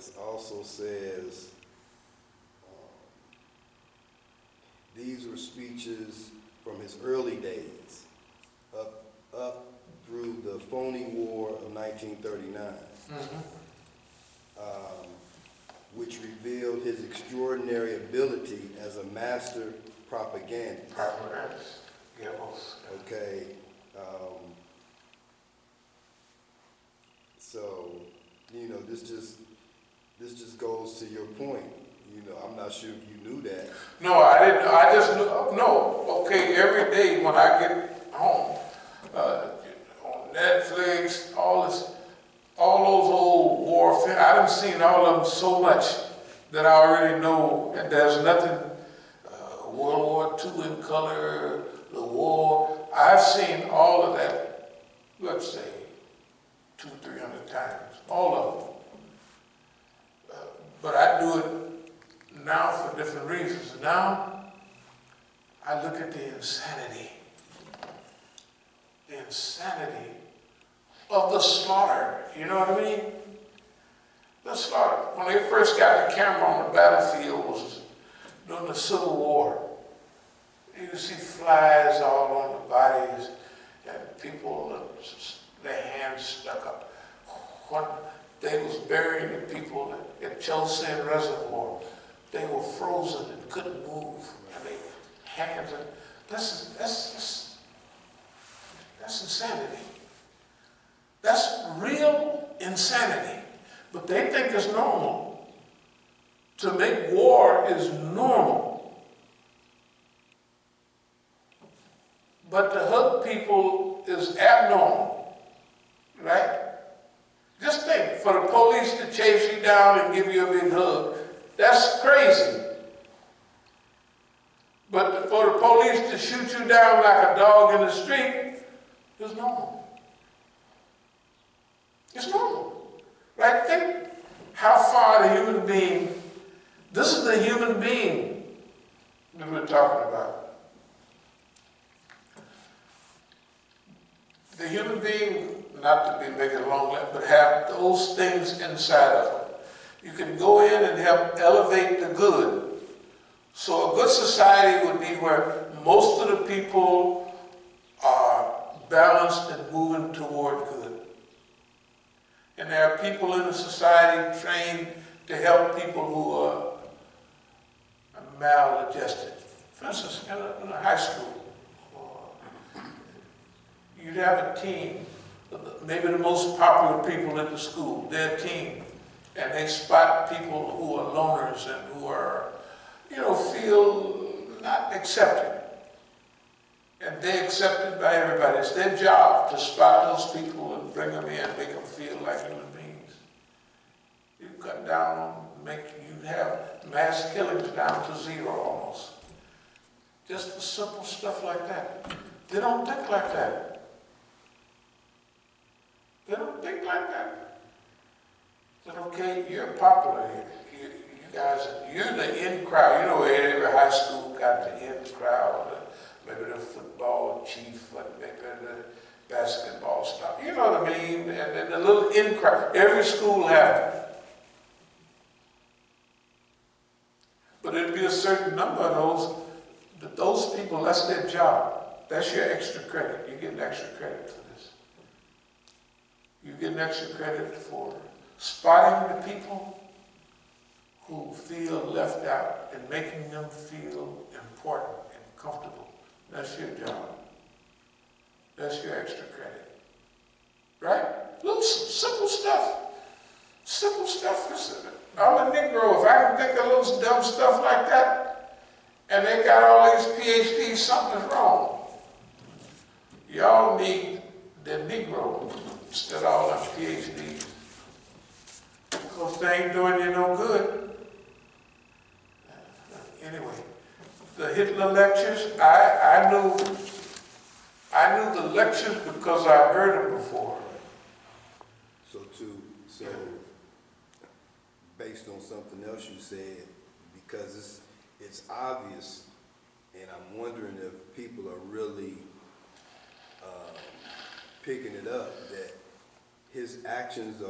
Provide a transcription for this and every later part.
it also says, these were speeches from his early days, up through the phony war of 1939, which revealed his extraordinary ability as a master propagandist. Okay. So, this just goes to your point. I'm not sure if you knew that. No, I didn't. I just knew. No. Okay. Every day when I get home, on Netflix, all those old warfare. I done seen all of them so much that I already know. And there's nothing. World War II in color, the war. I've seen all of that. Let's say 200-300 times. All of them. But I do it now for different reasons. Now, I look at the insanity of the slaughter. You know what I mean? The slaughter. When they first got the camera on the battlefield was during the Civil War. You could see flies all on the bodies and people, their hands stuck up. When they was burying the people at Chosin Reservoir, they were frozen and couldn't move, and they hands. And that's insanity. That's real insanity. But they think it's normal. To make war is normal. But to hug people is abnormal, right? Just think, for the police to chase you down and give you a big hug, that's crazy. But for the police to shoot you down like a dog in the street is normal. It's normal, right? Think how far the human being, this is the human being that we're talking about. The human being, not to be making a long list, but have those things inside of them. You can go in and help elevate the good. So a good society would be where most of the people are balanced and moving toward good. And there are people in the society trained to help people who are maladjusted. For instance, in a high school, you'd have a team, maybe the most popular people in the school, their team, and they spot people who are loners and who are, feel not accepted. And they're accepted by everybody. It's their job to spot those people and bring them in, make them feel like human beings. You cut down on, you have mass killings down to zero almost. Just the simple stuff like that. They don't think like that. They don't think like that. But okay, you're popular. You guys, you're the in crowd. Every high school got the in crowd. Maybe the football chief, maybe the basketball star. You know what I mean? And then the little in crowd. Every school has it. But it'd be a certain number of those people, that's their job. That's your extra credit. You get an extra credit for this. You get an extra credit for spotting the people who feel left out and making them feel important and comfortable. That's your job. That's your extra credit. Right? Little simple stuff. Simple stuff. Listen, I'm a Negro. If I can think of little dumb stuff like that, and they got all these PhDs, something's wrong. Y'all need the Negro instead of all them PhDs. Because they ain't doing you no good. Anyway, the Hitler lectures, I knew the lectures because I heard them before. So based on something else you said, because it's obvious, and I'm wondering if people are really picking it up, that his actions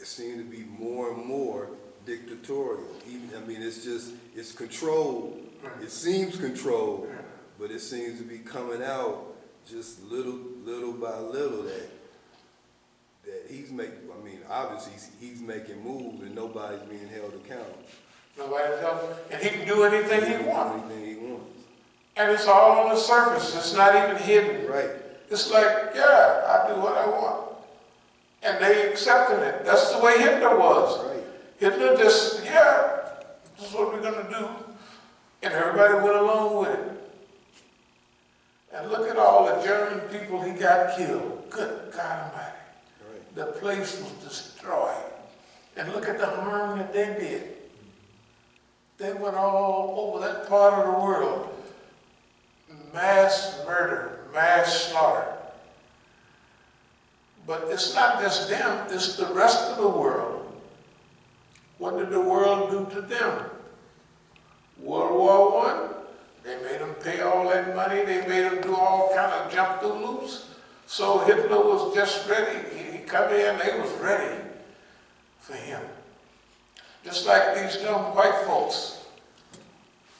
seem to be more and more dictatorial. Even, I mean, it's controlled. It seems controlled, but it seems to be coming out just little by little that he's making. I mean, obviously he's making moves and nobody's being held accountable. Nobody's helping, and he can do anything he wants. Anything he wants. And it's all on the surface. It's not even hidden. Right. It's like, yeah, I do what I want. And they accepted it. That's the way Hitler was. Right. Hitler just, yeah, this is what we're going to do. And everybody went along with it. And look at all the German people he got killed. Good God Almighty. Right. The place was destroyed. And look at the harm that they did. They went all over that part of the world. Mass murder, mass slaughter. But it's not just them, it's the rest of the world. What did the world do to them? World War I, they made them pay all that money, they made them do all kind of jump through loops. So Hitler was just ready. He come in, they was ready for him. Just like these dumb white folks.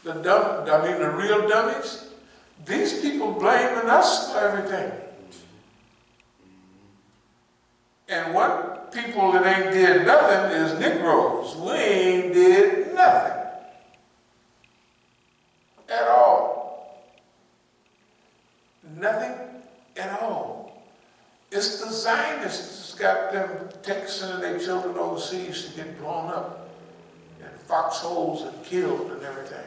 The real dummies. These people blaming us for everything. And what people that ain't did nothing is Negroes. We ain't did nothing. At all. Nothing at all. It's the Zionists that's got them sending their children overseas to get blown up in foxholes and killed and everything.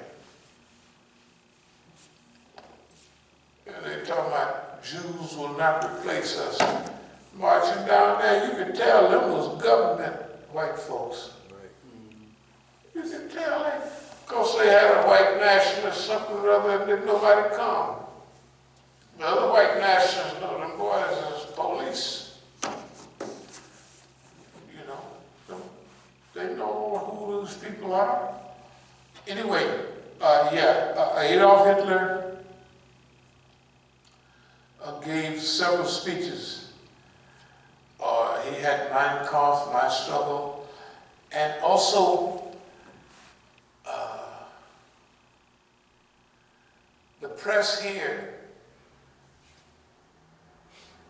And they talking about Jews will not replace us. Marching down there, you could tell them was government white folks. Right. You could tell them, because they had a white nationalist, something or other, and didn't nobody come. The other white nationalists know them boys is police. You know, they know who those people are. Anyway, Adolf Hitler gave several speeches. He had Mein Kampf, My Struggle, and also the press here,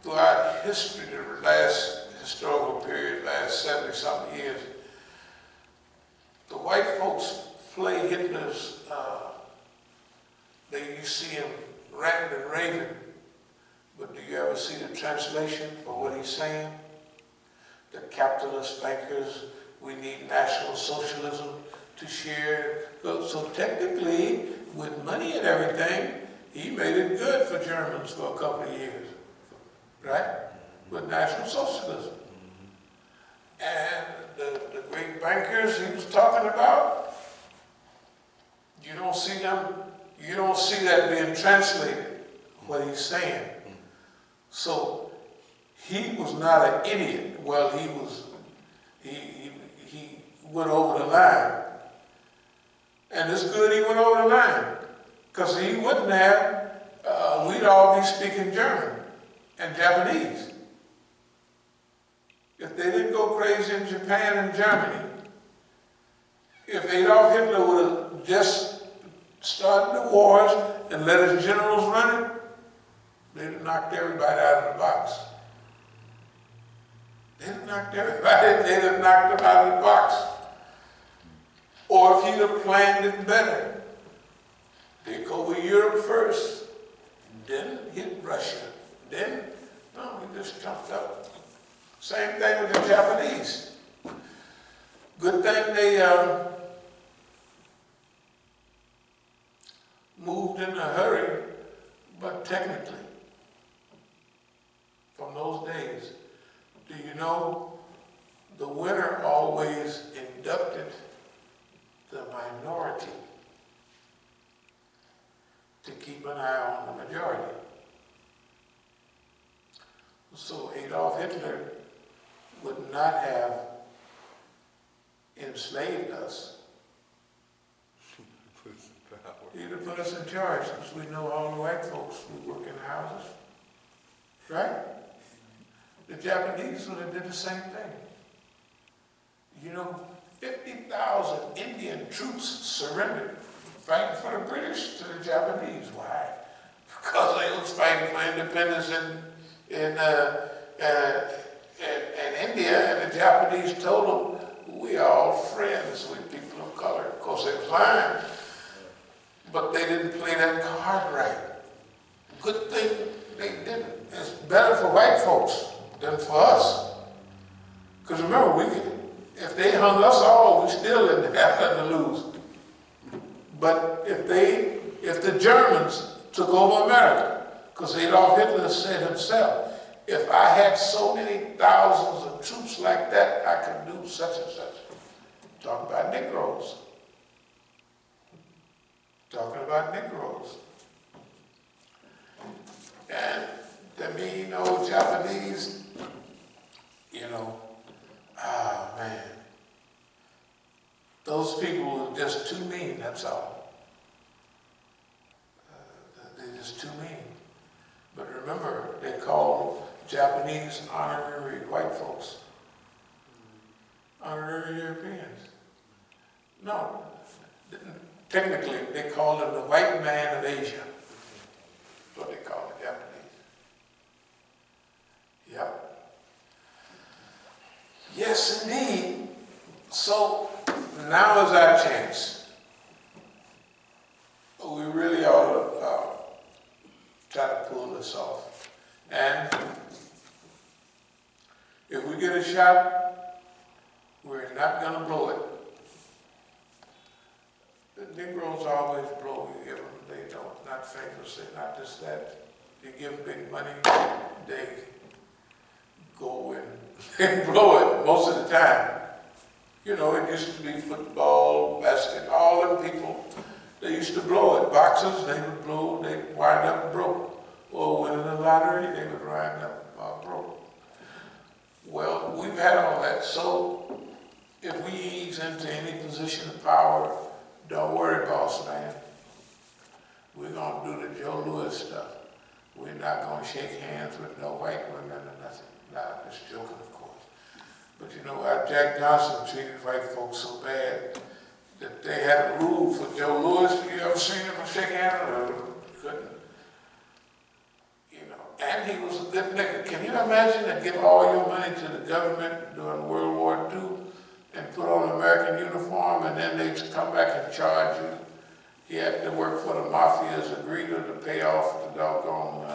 throughout history, the last historical period, last 70-something years, the white folks play Hitler's, you see him ranting and raving. But do you ever see the translation for what he's saying? The capitalist bankers, we need National Socialism to share. So technically, with money and everything, he made it good for Germans for a couple of years, right? With National Socialism. And the great bankers he was talking about, you don't see that being translated, what he's saying. So he was not an idiot. Well, he went over the line. And it's good he went over the line. Because he wouldn't have, we'd all be speaking German and Japanese. If they didn't go crazy in Japan and Germany, if Adolf Hitler would have just started the wars and let his generals run it, they'd have knocked everybody out of the box. They'd have knocked them out of the box. Or if he'd have planned it better, take over Europe first, then hit Russia. Then, no, he just jumped up. Same thing with the Japanese. Good thing they moved in a hurry, but technically, from those days, do you know the winner always inducted the minority to keep an eye on the majority? So Adolf Hitler would not have enslaved us. He'd have put us in charge, because we know all the white folks who work in houses. Right? The Japanese would have did the same thing. You know, 50,000 Indian troops surrendered, fighting for the British to the Japanese. Why? Because they was fighting for independence in India, and the Japanese told them, we are all friends with people of color. Of course, they was lying, but they didn't play that card right. Good thing they didn't. It's better for white folks than for us. Because remember, if they hung us all, we still didn't have nothing to lose. But if the Germans took over America, because Adolf Hitler said himself, if I had so many thousands of troops like that, I could do such and such. Talking about Negroes. Talking about Negroes. And the mean old Japanese, man. Those people were just too mean, that's all. They're just too mean. But remember, they call Japanese honorary white folks. Honorary Europeans. No, technically they call them the white man of Asia. That's what they call the Japanese. Yep. Yes, indeed. So now is our chance. We really ought to try to pull this off. And if we get a shot, we're not going to blow it. The Negroes always blow. You give them, they don't, not famously, not just that. You give big money, they go and blow it most of the time. It used to be football, basketball, all them people, they used to blow it. Boxers, they would blow, they'd wind up broke. Or winning the lottery, they would wind up broke. Well, we've had all that, so if we ease into any position of power, don't worry, boss man. We're going to do the Joe Louis stuff. We're not going to shake hands with no white women or nothing. Nah, I'm just joking, of course. But Jack Johnson treated white folks so bad that they had a rule for Joe Louis. You ever seen him shake hands? Couldn't. And he was a good nigga. Can you imagine that give all your money to the government during World War II and put on an American uniform, and then they come back and charge you? He had to work for the mafia's agreement to pay off the doggone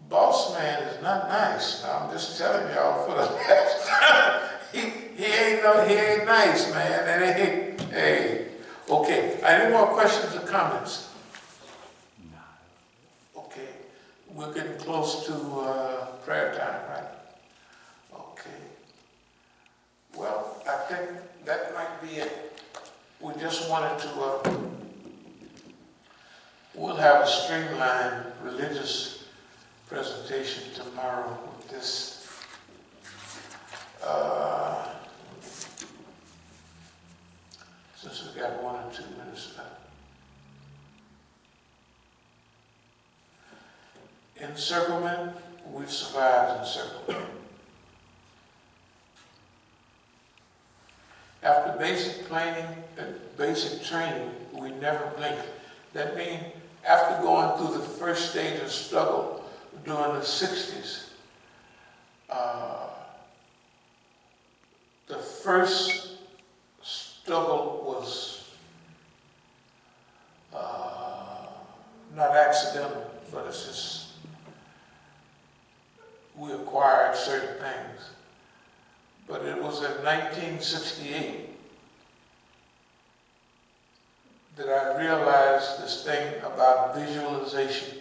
boss man is not nice. I'm just telling y'all for the last time. He ain't nice, man. And hey. Okay. Any more questions or comments? No. Okay. We're getting close to prayer time, right? Okay. Well, I think that might be it. We just wanted to, we'll have a streamlined religious presentation tomorrow with this since we got 1 or 2 minutes left. Encirclement, we've survived encirclement. After basic planning and basic training, we never blink. That means after going through the first stage of struggle during the 60s, the first struggle was not accidental, but it's just we acquired certain things. But it was in 1968 that I realized this thing about visualization.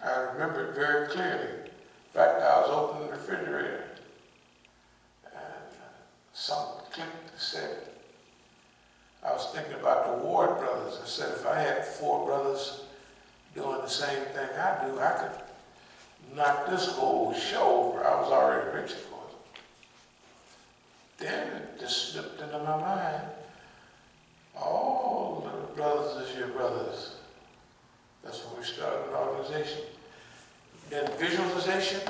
I remember it very clearly. In fact, I was opening the refrigerator and something clicked and said, I was thinking about the Ward brothers. I said, if I had 4 brothers doing the same thing I do, I could knock this whole show over. I was already rich, of course. Then it just slipped into my mind. All the brothers is your brothers. That's when we started an organization. Then visualization,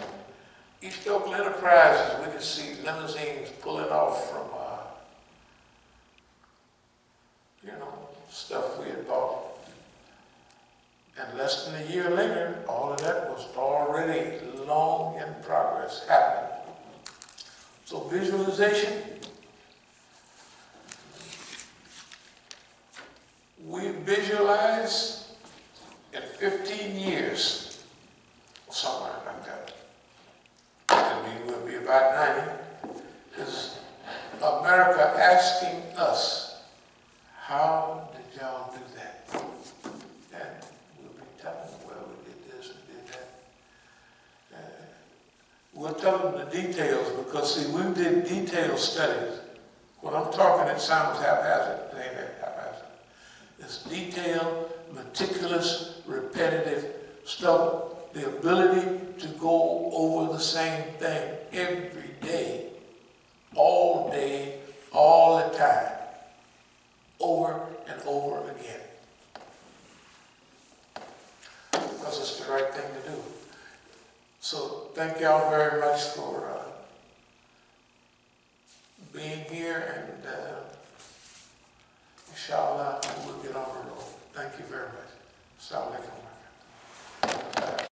East Oakland surprised is we could see limousines pulling off from, stuff we had bought. And less than a year later, all of that was already long in progress happening. So visualization, we visualize in 15 years, or somewhere like that. I mean, we'll be about 90. Is America asking us, how did y'all do that? And we'll be telling them, well, we did this, we did that. We'll tell them the details because, see, we did detailed studies. When I'm talking, it sounds haphazard. It ain't that haphazard. It's detailed, meticulous, repetitive stuff. The ability to go over the same thing every day, all the time, over and over again. Because it's the right thing to do. So thank y'all very much for being here, and